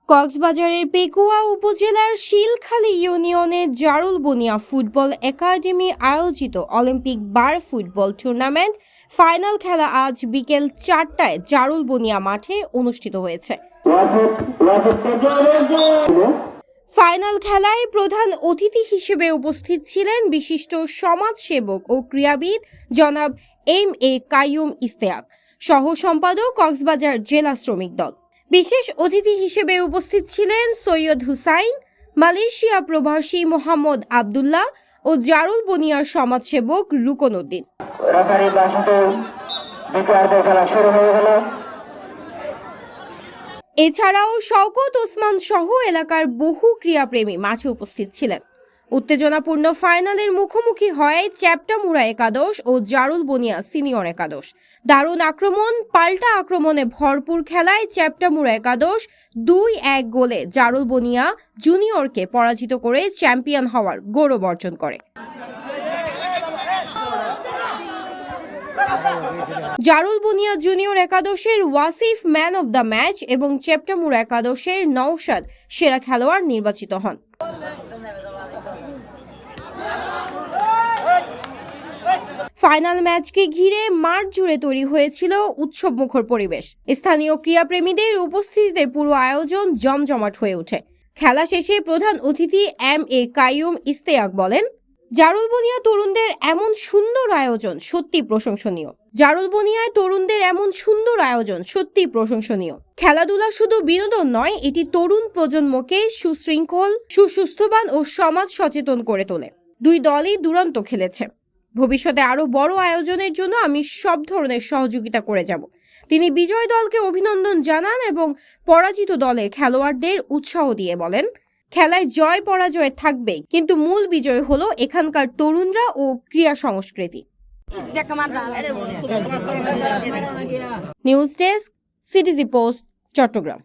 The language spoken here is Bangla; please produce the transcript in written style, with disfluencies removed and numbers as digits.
কক্সবাজারের পেকুয়া উপজেলার শিলখালী ইউনিয়নে জারুল বনিয়া ফুটবল একাডেমি আয়োজিত অলিম্পিক বার ফুটবল টুর্নামেন্ট ফাইনাল খেলা আজ বিকেল 4টায় জারুল বনিয়া মাঠে অনুষ্ঠিত হয়েছে। ফাইনাল খেলায় প্রধান অতিথি হিসেবে উপস্থিত ছিলেন বিশিষ্ট সমাজসেবক ও ক্রীড়াবিদ জনাব এম.এ. কাইয়ুম ইশতিয়াক, সহ সম্পাদক কক্সবাজার জেলা শ্রমিক দল। বিশেষ অতিথি হিসেবে উপস্থিত ছিলেন সৈয়দ হুসাইন, মালয়েশিয়া প্রবাসী মোহাম্মদ আবদুল্লাহ ও জারুল বনিয়ার সমাজসেবক রুকন উদ্দিন। এছাড়াও শওকত ওসমান সহ এলাকার বহু ক্রীড়াপ্রেমী মাঠে উপস্থিত ছিলেন। উত্তেজনাপূর্ণ ফাইনালের মুখোমুখি হয় চ্যাপ্টামুরা একাদশ ও জারুল বনিয়া সিনিয়র একাদশ। দারুণ আক্রমণ পাল্টা আক্রমণে ভরপুর খেলায় চ্যাপ্টামুরা একাদশ 2-1 গোলে জারুল বনিয়া জুনিয়রকে পরাজিত করে চ্যাম্পিয়ন হওয়ার গৌরব অর্জন করে। জারুল বনিয়া জুনিয়র একাদশের Wasif man of the match এবং চ্যাপ্টামুরা একাদশের নওশাদ সেরা খেলোয়াড় নির্বাচিত হন। ফাইনাল ম্যাচকে ঘিরে মাঠ জুড়ে তৈরি হয়েছিল উৎসবমুখর পরিবেশ। স্থানীয় ক্রীড়াপ্রেমীদের উপস্থিতিতে পুরো আয়োজন জমজমাট হয়ে ওঠে। খেলা শেষে প্রধান অতিথি এম.এ. কাইয়ুম ইশতিয়াক বলেন, জারুল বনিয়া তরুণদের এমন সুন্দর আয়োজন সত্যি প্রশংসনীয়। জারুল বনিয়ায় তরুণদের এমন সুন্দর আয়োজন সত্যি প্রশংসনীয়। খেলাধুলা শুধু বিনোদন নয়, এটি তরুণ প্রজন্মকে সুশৃঙ্খল, সুস্বাস্থ্যবান ও সমাজ সচেতন করে তোলে। দুই দলই দুরন্ত খেলেছে। ভবিষ্যতে আরো বড় আয়োজনের জন্য আমি সব ধরনের সহযোগিতা করে যাব। তিনি বিজয় দলকে অভিনন্দন জানান এবং পরাজিত দলের খেলোয়াড়দের উৎসাহ দিয়ে বলেন, খেলায় জয় পরাজয় থাকবে, কিন্তু মূল বিজয় হলো এখানকার তরুণরা ও ক্রীড়া সংস্কৃতি। News desk, CTG post, Chittagong.